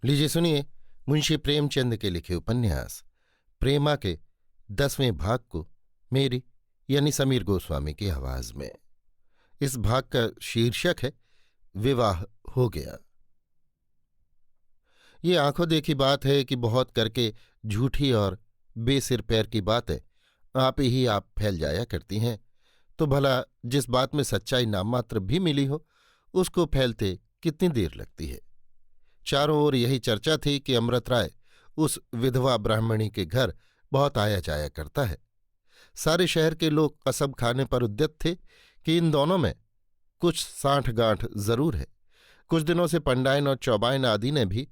लीजिए सुनिए मुंशी प्रेमचंद के लिखे उपन्यास प्रेमा के 10वें भाग को मेरी यानी समीर गोस्वामी की आवाज में। इस भाग का शीर्षक है विवाह हो गया। ये आंखों देखी बात है कि बहुत करके झूठी और बेसिर पैर की बातें आप फैल जाया करती हैं, तो भला जिस बात में सच्चाई नाममात्र भी मिली हो उसको फैलते कितनी देर लगती है। चारों ओर यही चर्चा थी कि अमृत राय उस विधवा ब्राह्मणी के घर बहुत आया जाया करता है। सारे शहर के लोग कसम खाने पर उद्यत थे कि इन दोनों में कुछ साठगांठ जरूर है। कुछ दिनों से पंडायन और चौबायन आदि ने भी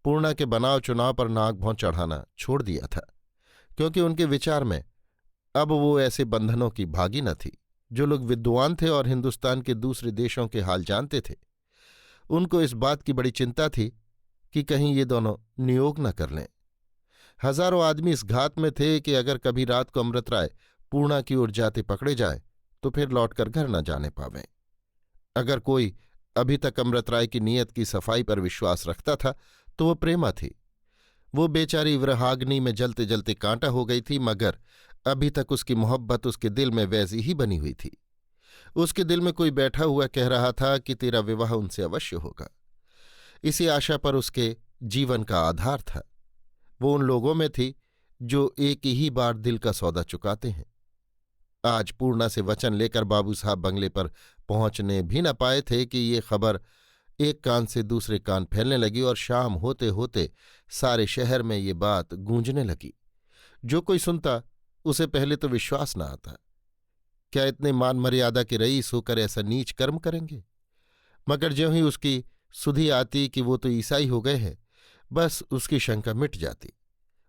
पूर्णा के बनाव चुनाव पर नाक भौं चढ़ाना छोड़ दिया था, क्योंकि उनके विचार में अब वो ऐसे बंधनों की भागी न थी। जो लोग विद्वान थे और हिंदुस्तान के दूसरे देशों के हाल जानते थे, उनको इस बात की बड़ी चिंता थी कि कहीं ये दोनों नियोग न कर लें। हजारों आदमी इस घात में थे कि अगर कभी रात को अमृत राय पूर्णा की ओर जाते पकड़े जाए तो फिर लौटकर घर न जाने पावें। अगर कोई अभी तक अमृत राय की नीयत की सफाई पर विश्वास रखता था तो वो प्रेमा थी। वो बेचारी विरहाग्नि में जलते जलते कांटा हो गई थी, मगर अभी तक उसकी मोहब्बत उसके दिल में वैसी ही बनी हुई थी। उसके दिल में कोई बैठा हुआ कह रहा था कि तेरा विवाह उनसे अवश्य होगा। इसी आशा पर उसके जीवन का आधार था। वो उन लोगों में थी जो एक ही बार दिल का सौदा चुकाते हैं। आज पूर्णा से वचन लेकर बाबू साहब बंगले पर पहुंचने भी न पाए थे कि ये खबर एक कान से दूसरे कान फैलने लगी और शाम होते होते सारे शहर में ये बात गूंजने लगी। जो कोई सुनता उसे पहले तो विश्वास न आता। क्या इतने मान मर्यादा के रईस होकर ऐसा नीच कर्म करेंगे? मगर ज्यों ही उसकी सुधि आती कि वो तो ईसाई हो गए हैं, बस उसकी शंका मिट जाती।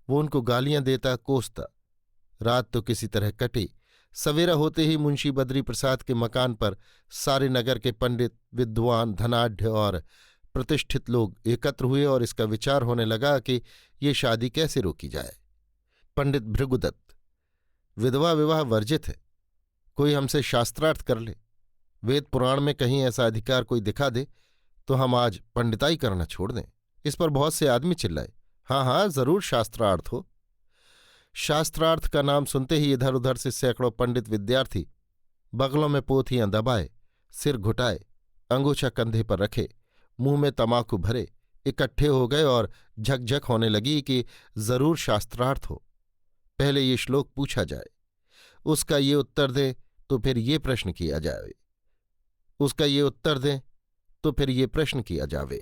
वो उनको गालियां देता, कोसता। रात तो किसी तरह कटी। सवेरा होते ही मुंशी बद्री प्रसाद के मकान पर सारे नगर के पंडित, विद्वान, धनाढ्य और प्रतिष्ठित लोग एकत्र हुए और इसका विचार होने लगा कि ये शादी कैसे रोकी जाए। पंडित भृगुदत्त, विधवा विवाह वर्जित है। कोई हमसे शास्त्रार्थ कर ले। वेद पुराण में कहीं ऐसा अधिकार कोई दिखा दे तो हम आज पंडिताई करना छोड़ दें। इस पर बहुत से आदमी चिल्लाए, हाँ हाँ जरूर शास्त्रार्थ हो। शास्त्रार्थ का नाम सुनते ही इधर उधर से सैकड़ों पंडित विद्यार्थी बगलों में पोथियां दबाए, सिर घुटाए, अंगूछा कंधे पर रखे, मुंह में तमाकू भरे इकट्ठे हो गए और झकझक होने लगी कि जरूर शास्त्रार्थ हो। पहले ये श्लोक पूछा जाए, उसका ये उत्तर दें तो फिर ये प्रश्न किया जाए, उसका ये उत्तर दें तो फिर ये प्रश्न किया जावे।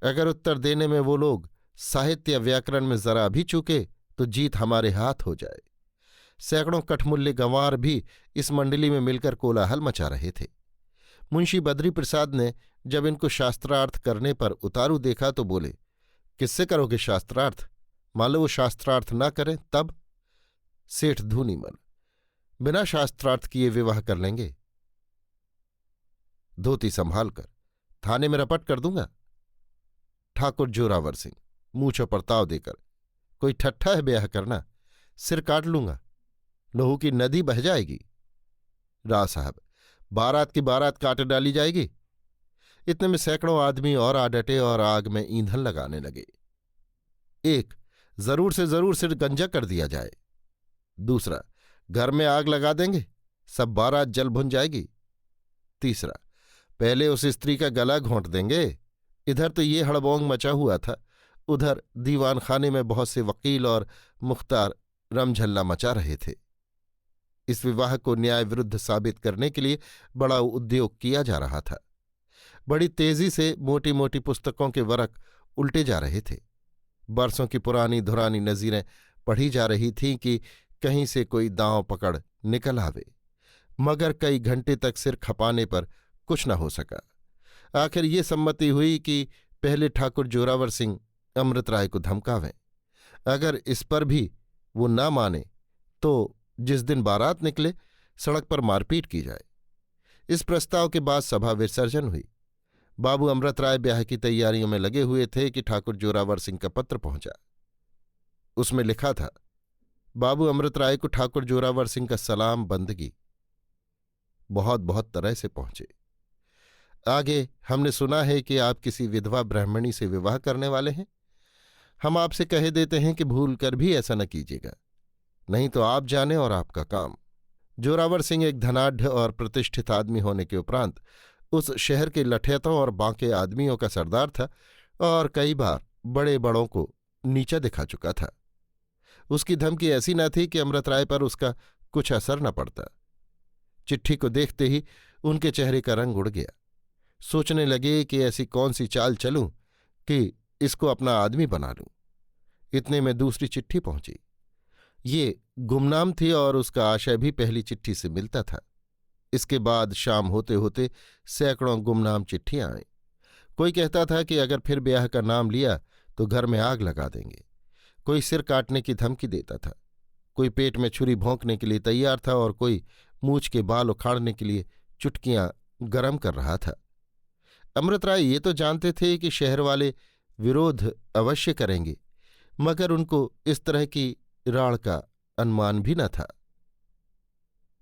अगर उत्तर देने में वो लोग साहित्य या व्याकरण में जरा भी चूके तो जीत हमारे हाथ हो जाए। सैकड़ों कठमुल्ले गंवार भी इस मंडली में मिलकर कोलाहल मचा रहे थे। मुंशी बद्री प्रसाद ने जब इनको शास्त्रार्थ करने पर उतारू देखा तो बोले, किससे करोगे शास्त्रार्थ? मान लो वो शास्त्रार्थ ना करें तब? सेठ धूनीमन, बिना शास्त्रार्थ किए विवाह कर लेंगे। धोती संभाल कर थाने में रपट कर दूंगा। ठाकुर जोरावर सिंह, मूंछों पर ताव देकर, कोई ठट्ठा है ब्याह करना? सिर काट लूंगा, लहू की नदी बह जाएगी। राव साहब, बारात की बारात काट डाली जाएगी। इतने में सैकड़ों आदमी और आ डटे और आग में ईंधन लगाने लगे। एक, जरूर से जरूर सिर गंजा कर दिया जाए। दूसरा, घर में आग लगा देंगे, सब बारात जल भुन जाएगी। तीसरा, पहले उस स्त्री का गला घोंट देंगे। इधर तो ये हड़बोंग मचा हुआ था, उधर दीवान खाने में बहुत से वकील और मुख्तार रमझल्ला मचा रहे थे। इस विवाह को न्याय विरुद्ध साबित करने के लिए बड़ा उद्योग किया जा रहा था। बड़ी तेजी से मोटी मोटी पुस्तकों के वरक उल्टे जा रहे थे। बरसों की पुरानी धुरानी नजीरें पढ़ी जा रही थीं कि कहीं से कोई दांव पकड़ निकल आवे, मगर कई घंटे तक सिर खपाने पर कुछ न हो सका। आखिर ये सम्मति हुई कि पहले ठाकुर जोरावर सिंह अमृत राय को धमकावें। अगर इस पर भी वो न माने तो जिस दिन बारात निकले सड़क पर मारपीट की जाए। इस प्रस्ताव के बाद सभा विसर्जन हुई। बाबू अमृत राय ब्याह की तैयारियों में लगे हुए थे कि ठाकुर जोरावर सिंह का पत्र पहुंचा। उसमें लिखा था, बाबू अमृत राय को ठाकुर जोरावर सिंह का सलाम बंदगी। बहुत बहुत तरह से पहुंचे। आगे हमने सुना है कि आप किसी विधवा ब्राह्मणी से विवाह करने वाले हैं। हम आपसे कह देते हैं कि भूल कर भी ऐसा न कीजिएगा, नहीं तो आप जाने और आपका काम। जोरावर सिंह एक धनाढ्य और प्रतिष्ठित आदमी होने के उपरांत उस शहर के लठैतों और बांके आदमियों का सरदार था और कई बार बड़े बड़ों को नीचा दिखा चुका था। उसकी धमकी ऐसी न थी कि अमृत राय पर उसका कुछ असर न पड़ता। चिट्ठी को देखते ही उनके चेहरे का रंग उड़ गया। सोचने लगे कि ऐसी कौन सी चाल चलूं कि इसको अपना आदमी बना लूं। इतने में दूसरी चिट्ठी पहुंची। ये गुमनाम थी और उसका आशय भी पहली चिट्ठी से मिलता था। इसके बाद शाम होते होते सैकड़ों गुमनाम चिट्ठियां आईं। कोई कहता था कि अगर फिर ब्याह का नाम लिया तो घर में आग लगा देंगे। कोई सिर काटने की धमकी देता था। कोई पेट में छुरी भोंकने के लिए तैयार था और कोई मूछ के बाल उखाड़ने के लिए चुटकियां गरम कर रहा था। अमृत राय ये तो जानते थे कि शहर वाले विरोध अवश्य करेंगे, मगर उनको इस तरह की राड़ का अनुमान भी न था।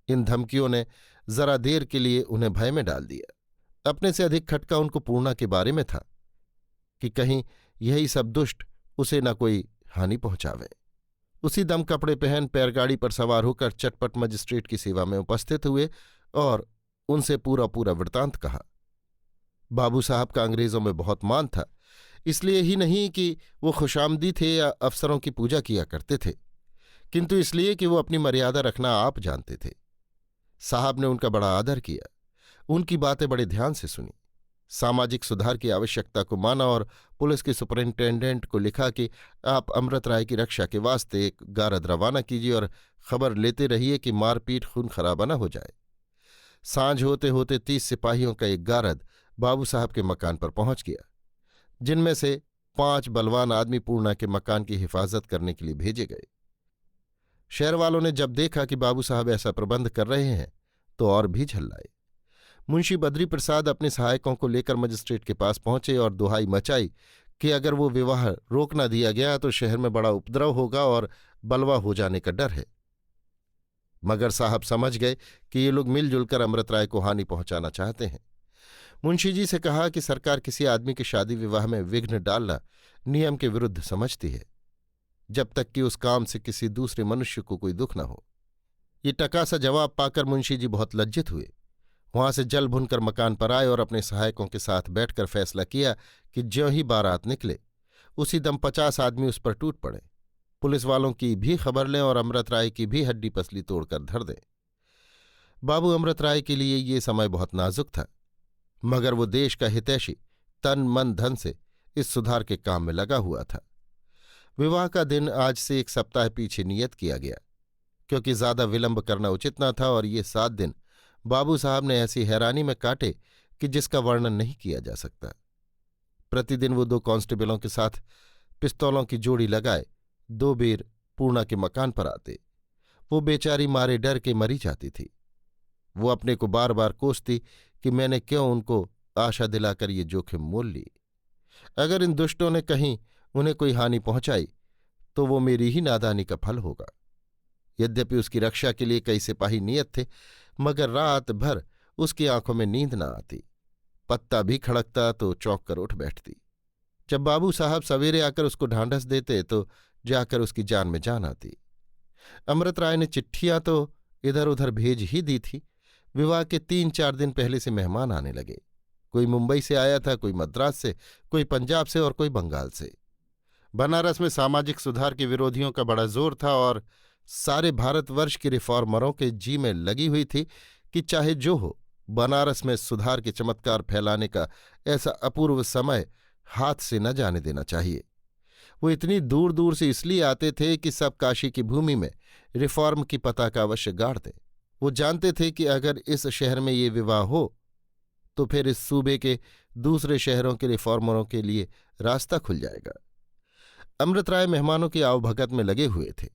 इन धमकियों ने जरा देर के लिए उन्हें भय में डाल दिया। अपने से अधिक खटका उनको पूर्णा के बारे में था कि कहीं यही सब दुष्ट उसे न कोई हानि पहुंचावे। उसी दम कपड़े पहन पैरगाड़ी पर सवार होकर चटपट मजिस्ट्रेट की सेवा में उपस्थित हुए और उनसे पूरा पूरा वृत्तांत कहा। बाबू साहब का अंग्रेजों में बहुत मान था, इसलिए ही नहीं कि वो खुशामदी थे या अफसरों की पूजा किया करते थे, किंतु इसलिए कि वो अपनी मर्यादा रखना आप जानते थे। साहब ने उनका बड़ा आदर किया, उनकी बातें बड़े ध्यान से सुनी, सामाजिक सुधार की आवश्यकता को माना और पुलिस के सुपरिंटेंडेंट को लिखा कि आप अमृत राय की रक्षा के वास्ते एक गारद रवाना कीजिए और खबर लेते रहिए कि मारपीट खून खराबा न हो जाए। सांझ होते होते 30 सिपाहियों का एक गारद बाबू साहब के मकान पर पहुंच गया, जिनमें से 5 बलवान आदमी पूर्णा के मकान की हिफाजत करने के लिए भेजे गए। शहर वालों ने जब देखा कि बाबू साहब ऐसा प्रबंध कर रहे हैं तो और भी झल्लाए। मुंशी बद्री प्रसाद अपने सहायकों को लेकर मजिस्ट्रेट के पास पहुंचे और दुहाई मचाई कि अगर वो विवाह रोक न दिया गया तो शहर में बड़ा उपद्रव होगा और बलवा हो जाने का डर है। मगर साहब समझ गए कि ये लोग मिलजुल कर अमृत राय को हानि पहुंचाना चाहते हैं। मुंशी जी से कहा कि सरकार किसी आदमी के शादी विवाह में विघ्न डालना नियम के विरुद्ध समझती है, जब तक कि उस काम से किसी दूसरे मनुष्य को कोई दुख न हो। ये टका सा जवाब पाकर मुंशी जी बहुत लज्जित हुए। वहां से जल भुनकर मकान पर आए और अपने सहायकों के साथ बैठकर फैसला किया कि ज्यों ही बारात निकले उसी दम 50 आदमी उस पर टूट पड़े, पुलिस वालों की भी खबर लें और अमृत राय की भी हड्डी पसली तोड़कर धर दें। बाबू अमृत राय के लिए ये समय बहुत नाजुक था, मगर वो देश का हितैषी तन मन धन से इस सुधार के काम में लगा हुआ था। विवाह का दिन आज से 1 सप्ताह पीछे नियत किया गया, क्योंकि ज्यादा विलंब करना उचित न था और ये 7 दिन बाबू साहब ने ऐसी हैरानी में काटे कि जिसका वर्णन नहीं किया जा सकता। प्रतिदिन वो 2 कांस्टेबलों के साथ पिस्तौलों की जोड़ी लगाए 2 बेर पूर्णा के मकान पर आते। वो बेचारी मारे डर के मरी जाती थी। वो अपने को बार बार कोसती कि मैंने क्यों उनको आशा दिलाकर ये जोखिम मोल ली। अगर इन दुष्टों ने कहीं उन्हें कोई हानि पहुंचाई तो वो मेरी ही नादानी का फल होगा। यद्यपि उसकी रक्षा के लिए कई सिपाही नियत थे, मगर रात भर उसकी आंखों में नींद न आती। पत्ता भी खड़कता तो चौंक कर उठ बैठती। जब बाबू साहब सवेरे आकर उसको ढांढस देते तो जाकर उसकी जान में जान आती। अमृत राय ने चिट्ठियां तो इधर उधर भेज ही दी थी। विवाह के 3-4 दिन पहले से मेहमान आने लगे। कोई मुंबई से आया था, कोई मद्रास से, कोई पंजाब से और कोई बंगाल से। बनारस में सामाजिक सुधार के विरोधियों का बड़ा जोर था और सारे भारतवर्ष के रिफॉर्मरों के जी में लगी हुई थी कि चाहे जो हो, बनारस में सुधार के चमत्कार फैलाने का ऐसा अपूर्व समय हाथ से न जाने देना चाहिए। वो इतनी दूर दूर से इसलिए आते थे कि सब काशी की भूमि में रिफॉर्म की पताका अवश्य गाड़ दें। वो जानते थे कि अगर इस शहर में ये विवाह हो तो फिर इस सूबे के दूसरे शहरों के रिफॉर्मरों के लिए रास्ता खुल जाएगा। अमृत राय मेहमानों की आवभगत में लगे हुए थे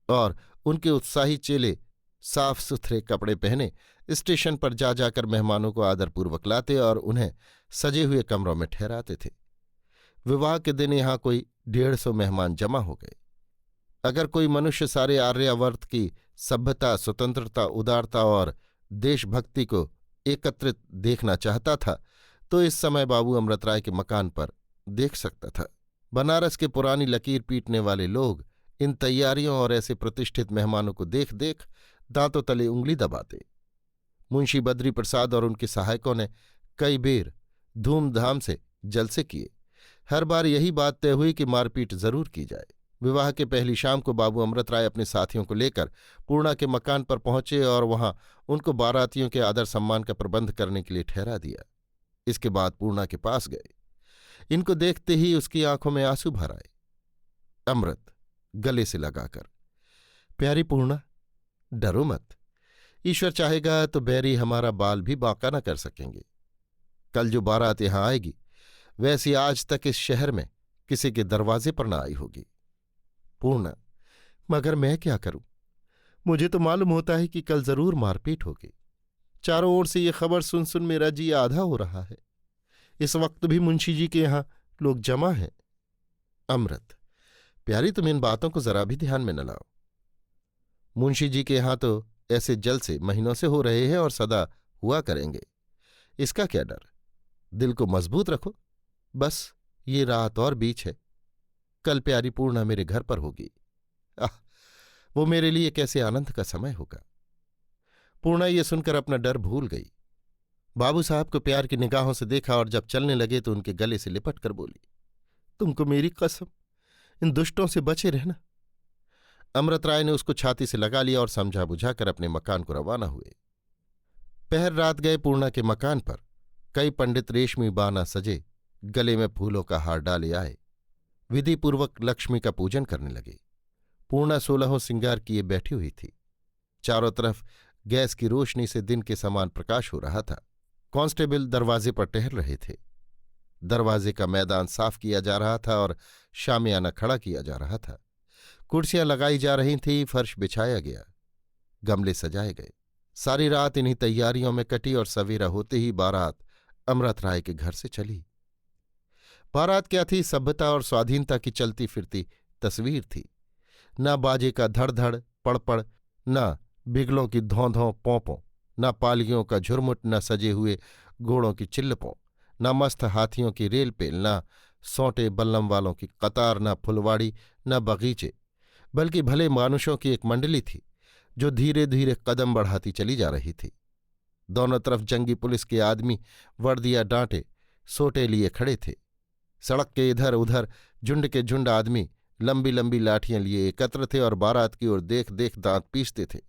और उनके उत्साही चेले साफ सुथरे कपड़े पहने स्टेशन पर जा जाकर मेहमानों को आदरपूर्वक लाते और उन्हें सजे हुए कमरों में ठहराते थे। विवाह के दिन यहाँ कोई 150 मेहमान जमा हो गए। अगर कोई मनुष्य सारे आर्यावर्त की सभ्यता, स्वतंत्रता, उदारता और देशभक्ति को एकत्रित देखना चाहता था तो इस समय बाबू अमृत राय के मकान पर देख सकता था। बनारस के पुरानी लकीर पीटने वाले लोग इन तैयारियों और ऐसे प्रतिष्ठित मेहमानों को देख देख दांतों तले उंगली दबाते। मुंशी बद्री प्रसाद और उनके सहायकों ने कई बेर धूमधाम से जलसे किए। हर बार यही बात तय हुई कि मारपीट जरूर की जाए। विवाह के पहली शाम को बाबू अमृत राय अपने साथियों को लेकर पूर्णा के मकान पर पहुंचे और वहां उनको बारातियों के आदर सम्मान का प्रबंध करने के लिए ठहरा दिया। इसके बाद पूर्णा के पास गए। इनको देखते ही उसकी आंखों में आंसू भर आए। अमृत गले से लगाकर, प्यारी पूर्णा, डरो मत। ईश्वर चाहेगा तो बैरी हमारा बाल भी बांका न कर सकेंगे। कल जो बारात यहां आएगी वैसी आज तक इस शहर में किसी के दरवाजे पर न आई होगी। पूर्णा, मगर मैं क्या करूं? मुझे तो मालूम होता है कि कल जरूर मारपीट होगी। चारों ओर से ये खबर सुन सुन मेरा जी आधा हो रहा है। इस वक्त भी मुंशी जी के यहां लोग जमा हैं। अमृत, प्यारी, तुम इन बातों को जरा भी ध्यान में न लाओ। मुंशी जी के यहां तो ऐसे जलसे महीनों से हो रहे हैं और सदा हुआ करेंगे। इसका क्या डर? दिल को मजबूत रखो। बस ये रात और बीच है। कल प्यारी पूर्णा मेरे घर पर होगी। आह, वो मेरे लिए कैसे आनंद का समय होगा। पूर्णा ये सुनकर अपना डर भूल गई। बाबू साहब को प्यार की निगाहों से देखा और जब चलने लगे तो उनके गले से लिपट कर बोली, तुमको मेरी कसम, इन दुष्टों से बचे रहना। अमृत राय ने उसको छाती से लगा लिया और समझा बुझाकर अपने मकान को रवाना हुए। पहर रात गए पूर्णा के मकान पर कई पंडित रेशमी बाना सजे गले में फूलों का हार डाले आए। विधिपूर्वक लक्ष्मी का पूजन करने लगे। पूर्णा 16 श्रृंगार किए बैठी हुई थी। चारों तरफ गैस की रोशनी से दिन के समान प्रकाश हो रहा था। कांस्टेबल दरवाजे पर टहल रहे थे। दरवाजे का मैदान साफ किया जा रहा था और शामियाना खड़ा किया जा रहा था। कुर्सियां लगाई जा रही थीं, फर्श बिछाया गया, गमले सजाए गए। सारी रात इन्हीं तैयारियों में कटी और सवेरा होते ही बारात अमृत राय के घर से चली। बारात क्या थी, सभ्यता और स्वाधीनता की चलती फिरती तस्वीर थी। न बाजे का धड़-धड़ पड़पड़, न बिगलों की धौं-धौं पोंपों, न पालियों का झुरमुट, न सजे हुए घोड़ों की चिल्लपों, न मस्त हाथियों की रेलपेल, न सौंटे बल्लम वालों की कतार, न फुलवाड़ी, न बगीचे, बल्कि भले मानुषों की एक मंडली थी जो धीरे धीरे कदम बढ़ाती चली जा रही थी। दोनों तरफ जंगी पुलिस के आदमी वर्दियां डांटे सोटे लिए खड़े थे। सड़क के इधर उधर झुंड के झुंड आदमी लंबी लंबी लाठियां लिए एकत्र थे और बारात की ओर देख देख दांत पीसते थे।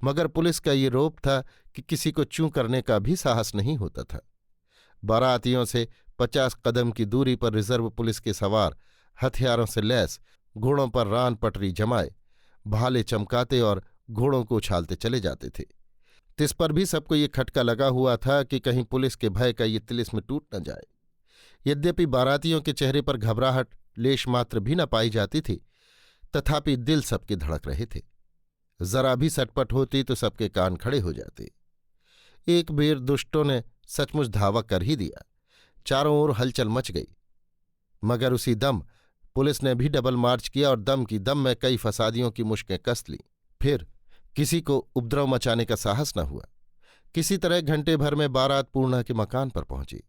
मगर पुलिस का ये रोब था कि किसी को चूं करने का भी साहस नहीं होता था। बारातियों से 50 कदम की दूरी पर रिजर्व पुलिस के सवार हथियारों से लैस घोड़ों पर रान पटरी जमाए भाले चमकाते और घोड़ों को उछालते चले जाते थे। तिस पर भी सबको ये खटका लगा हुआ था कि कहीं पुलिस के भय का ये तिलिस्म टूट न जाए। यद्यपि बारातियों के चेहरे पर घबराहट लेश मात्र भी न पाई जाती थी, तथापि दिल सबके धड़क रहे थे। जरा भी सटपट होती तो सबके कान खड़े हो जाते। एक बेर दुष्टों ने सचमुच धावा कर ही दिया। चारों ओर हलचल मच गई। मगर उसी दम पुलिस ने भी डबल मार्च किया और दम की दम में कई फसादियों की मुश्कें कस लीं। फिर किसी को उपद्रव मचाने का साहस न हुआ। किसी तरह घंटे भर में बारात पूर्णा के मकान पर पहुंची।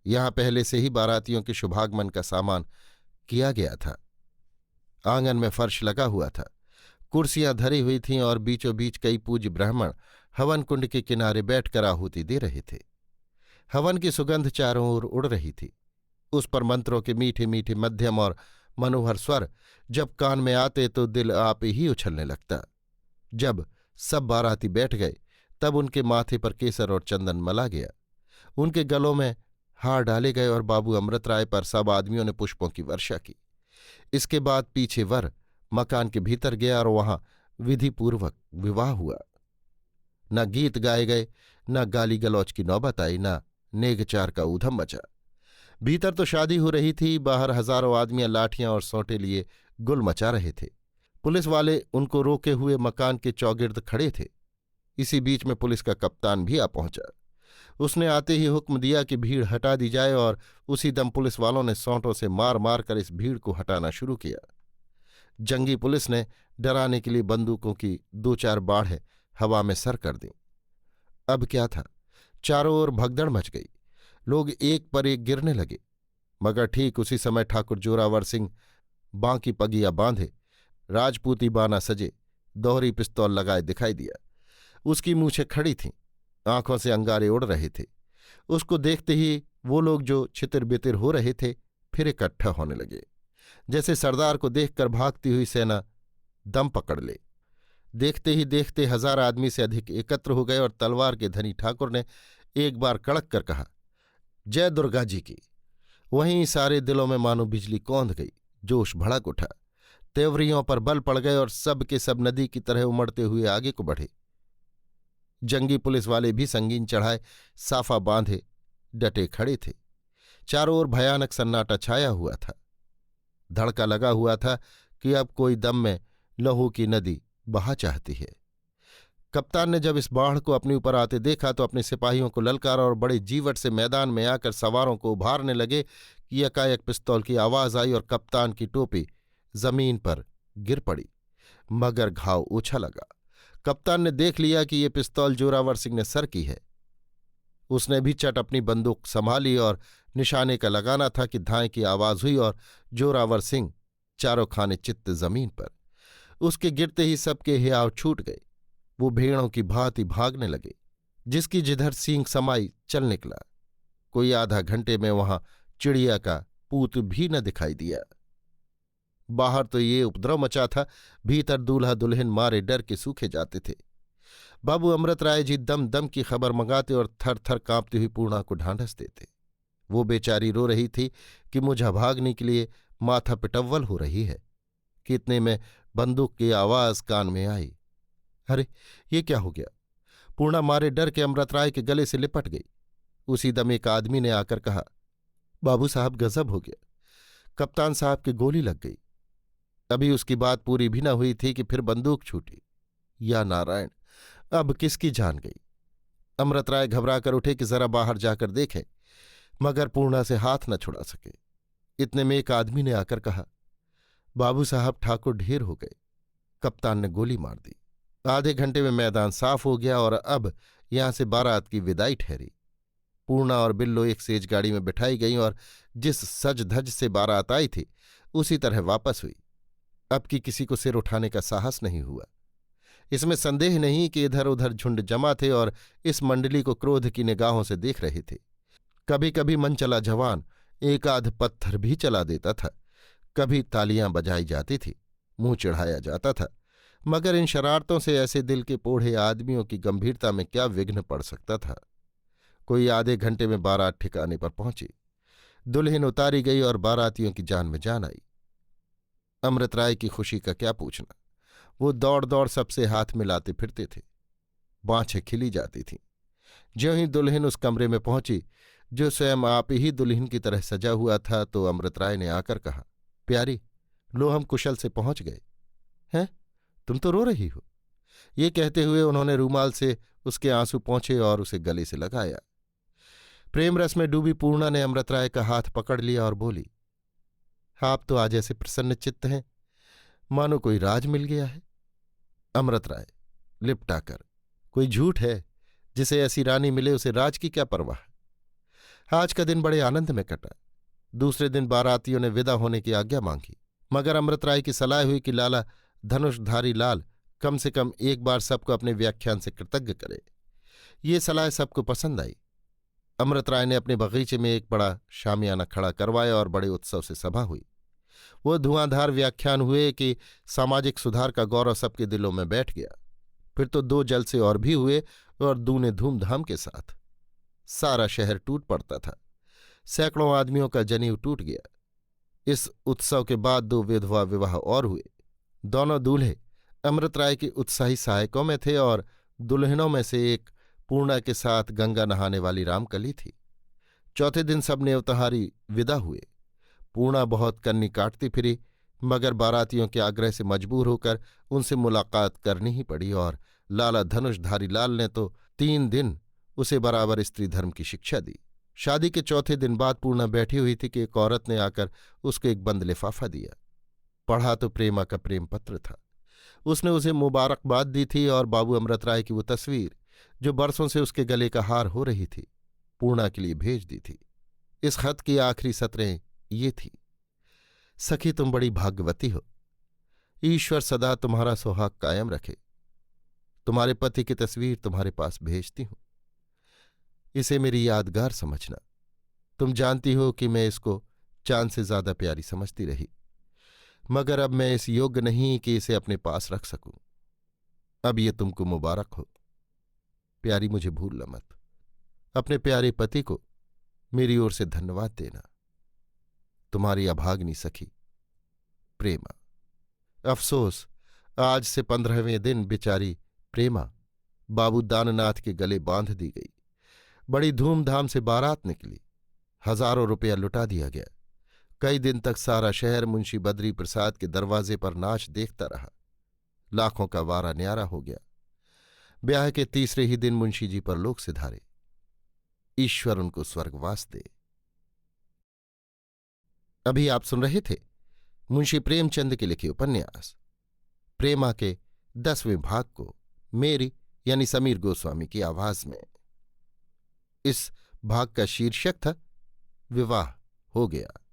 यहां पहले से ही बारातियों के शुभागमन का सामान किया गया था। आंगन में फर्श लगा हुआ था, कुर्सियां धरी हुई थीं और बीचों बीच कई पूज्य ब्राह्मण हवन कुंड के किनारे बैठकर आहुति दे रहे थे। हवन की सुगंध चारों ओर उड़ रही थी। उस पर मंत्रों के मीठे मीठे मध्यम और मनोहर स्वर जब कान में आते तो दिल आप ही उछलने लगता। जब सब बाराती बैठ गए तब उनके माथे पर केसर और चंदन मला गया, उनके गलों में हार डाले गए और बाबू अमृत राय पर सब आदमियों ने पुष्पों की वर्षा की। इसके बाद पीछे वर मकान के भीतर गया और वहां विधिपूर्वक विवाह हुआ। न गीत गाए गए, न गाली गलौच की नौबत आई, न नेगचार का ऊधम मचा। भीतर तो शादी हो रही थी, बाहर हजारों आदमियां लाठियां और सौंटे लिए गुल मचा रहे थे। पुलिस वाले उनको रोके हुए मकान के चौगिर्द खड़े थे। इसी बीच में पुलिस का कप्तान भी आ पहुंचा। उसने आते ही हुक्म दिया कि भीड़ हटा दी जाए और उसी दम पुलिस वालों ने सौंटों से मार मार कर इस भीड़ को हटाना शुरू किया। जंगी पुलिस ने डराने के लिए बंदूकों की 2-4 बाढ़ें हवा में सर कर दी। अब क्या था, चारों ओर भगदड़ मच गई। लोग एक पर एक गिरने लगे। मगर ठीक उसी समय ठाकुर जोरावर सिंह बांकी पगिया बांधे, राजपूती बाना सजे, दोहरी पिस्तौल लगाए दिखाई दिया। उसकी मूछें खड़ी थीं, आंखों से अंगारे उड़ रहे थे। उसको देखते ही वो लोग जो छितिर बितिर हो रहे थे फिर इकट्ठा होने लगे, जैसे सरदार को देखकर भागती हुई सेना दम पकड़ ले। देखते ही देखते 1000 आदमी से अधिक एकत्र हो गए और तलवार के धनी ठाकुर ने एक बार कड़क कर कहा, जय दुर्गा जी की। वहीं सारे दिलों में मानो बिजली कौंध गई, जोश भड़क उठा, तेवरियों पर बल पड़ गए और सब के सब नदी की तरह उमड़ते हुए आगे को बढ़े। जंगी पुलिस वाले भी संगीन चढ़ाए साफा बांधे डटे खड़े थे। चारों ओर भयानक सन्नाटा छाया हुआ था। धड़का लगा हुआ था कि अब कोई दम में लहू की नदी बहा चाहती है। कप्तान ने जब इस बाढ़ को अपने ऊपर आते देखा तो अपने सिपाहियों को ललकारा और बड़े जीवट से मैदान में आकर सवारों को उभारने लगे कि एकाएक पिस्तौल की आवाज आई और कप्तान की टोपी जमीन पर गिर पड़ी, मगर घाव ओछा लगा। कप्तान ने देख लिया कि ये पिस्तौल जोरावर सिंह ने सर की है। उसने भी चट अपनी बंदूक संभाली और निशाने का लगाना था कि धाए की आवाज हुई और जोरावर सिंह चारों खाने चित्त जमीन पर। उसके गिरते ही सबके हियाव छूट गए। वो भेड़ों की भांति भागने लगे। जिसकी जिधर सींग समाई चल निकला। कोई आधा घंटे में वहां चिड़िया का पूत भी न दिखाई दिया। बाहर तो ये उपद्रव मचा था, भीतर दूल्हा दुल्हन मारे डर के सूखे जाते थे। बाबू अमृत राय जी दम दम की खबर मंगाते और थर थर कांपती हुई पूर्णा को ढांढस देते। वो बेचारी रो रही थी कि मुझे भागने के लिए माथा पिटव्वल हो रही है कि इतने में बंदूक की आवाज कान में आई। अरे ये क्या हो गया? पूर्णा मारे डर के अमृत राय के गले से लिपट गई। उसी दम एक आदमी ने आकर कहा, बाबू साहब गजब हो गया, कप्तान साहब की गोली लग गई। अभी उसकी बात पूरी भी न हुई थी कि फिर बंदूक छूटी। या नारायण, अब किसकी जान गई? अमृत राय घबरा कर उठे कि जरा बाहर जाकर देखें, मगर पूर्णा से हाथ न छुड़ा सके। इतने में एक आदमी ने आकर कहा, बाबू साहब ठाकुर ढेर हो गए, कप्तान ने गोली मार दी। आधे घंटे में मैदान साफ हो गया और अब यहां से बारात की विदाई ठहरी। पूर्णा और बिल्लो एक सेज गाड़ी में बिठाई गई और जिस सज धज से बारात आई थी उसी तरह वापस हुई। अब की किसी को सिर उठाने का साहस नहीं हुआ। इसमें संदेह नहीं कि इधर उधर झुंड जमा थे और इस मंडली को क्रोध की निगाहों से देख रहे थे। कभी कभी मन चला जवान एक आध पत्थर भी चला देता था, कभी तालियां बजाई जाती थी, मुंह चढ़ाया जाता था, मगर इन शरारतों से ऐसे दिल के पोढ़े आदमियों की गंभीरता में क्या विघ्न पड़ सकता था। कोई आधे घंटे में बारात ठिकाने पर पहुंची। दुल्हन उतारी गई और बारातियों की जान में जान आई। अमृत राय की खुशी का क्या पूछना। वो दौड़ दौड़ सबसे हाथ मिलाते फिरते थे, बाँछें खिली जाती थीं। ज्यों ही दुल्हन उस कमरे में पहुंची जो स्वयं आप ही दुल्हन की तरह सजा हुआ था, तो अमृत राय ने आकर कहा, प्यारी, लो हम कुशल से पहुंच गए। हैं, तुम तो रो रही हो। ये कहते हुए उन्होंने रूमाल से उसके आंसू पोंछे और उसे गले से लगाया। प्रेम रस में डूबी पूर्णा ने अमृत राय का हाथ पकड़ लिया और बोली, आप तो आज ऐसे प्रसन्न चित्त हैं, मानो कोई राज मिल गया है। अमृत राय लिपटाकर, कोई झूठ है? जिसे ऐसी रानी मिले उसे राज की क्या परवाह। आज का दिन बड़े आनंद में कटा। दूसरे दिन बारातियों ने विदा होने की आज्ञा मांगी, मगर अमृत राय की सलाह हुई कि लाला धनुषधारी लाल कम से कम एक बार सबको अपने व्याख्यान से कृतज्ञ करे। ये सलाह सबको पसंद आई। अमृत राय ने अपने बगीचे में एक बड़ा शामियाना खड़ा करवाया और बड़े उत्सव से सभा हुई। वो धुआंधार व्याख्यान हुए कि सामाजिक सुधार का गौरव सबके दिलों में बैठ गया। फिर तो 2 जलसे और भी हुए और दूने धूमधाम के साथ। सारा शहर टूट पड़ता था। सैकड़ों आदमियों का जनेऊ टूट गया। इस उत्सव के बाद 2 विधवा विवाह और हुए। दोनों दूल्हे अमृत राय के उत्साही सहायकों में थे और दुल्हनों में से एक पूर्णा के साथ गंगा नहाने वाली रामकली थी। चौथे दिन सब नेवतहारी विदा हुए। पूर्णा बहुत कन्नी काटती फिरी, मगर बारातियों के आग्रह से मजबूर होकर उनसे मुलाकात करनी ही पड़ी और लाला धनुषधारी लाल ने तो 3 दिन उसे बराबर स्त्री धर्म की शिक्षा दी। शादी के चौथे दिन बाद पूर्णा बैठी हुई थी कि एक औरत ने आकर उसको एक बंद लिफाफा दिया। पढ़ा तो प्रेमा का प्रेम पत्र था। उसने उसे मुबारकबाद दी थी और बाबू अमृत राय की वो तस्वीर जो बरसों से उसके गले का हार हो रही थी, पूर्णा के लिए भेज दी थी। इस खत की आखिरी सतरें ये थी। सखी, तुम बड़ी भाग्यवती हो। ईश्वर सदा तुम्हारा सुहाग कायम रखे। तुम्हारे पति की तस्वीर तुम्हारे पास भेजती हूं। इसे मेरी यादगार समझना। तुम जानती हो कि मैं इसको चांद से ज्यादा प्यारी समझती रही, मगर अब मैं इस योग्य नहीं कि इसे अपने पास रख सकूं। अब ये तुमको मुबारक हो। प्यारी, मुझे भूलना मत। अपने प्यारे पति को मेरी ओर से धन्यवाद देना। तुम्हारी अभागिनी सखी प्रेमा। अफसोस, आज से 15वें दिन बेचारी प्रेमा बाबू दाननाथ के गले बांध दी गई। बड़ी धूमधाम से बारात निकली। हजारों रुपया लुटा दिया गया। कई दिन तक सारा शहर मुंशी बद्री प्रसाद के दरवाजे पर नाच देखता रहा। लाखों का वारा न्यारा हो गया। ब्याह के तीसरे ही दिन मुंशी जी पर लोग सिधारे। ईश्वर उनको स्वर्गवास दे। अभी आप सुन रहे थे मुंशी प्रेमचंद के लिखे उपन्यास प्रेमा के 10वें भाग को मेरी यानी समीर गोस्वामी की आवाज में। इस भाग का शीर्षक था विवाह हो गया।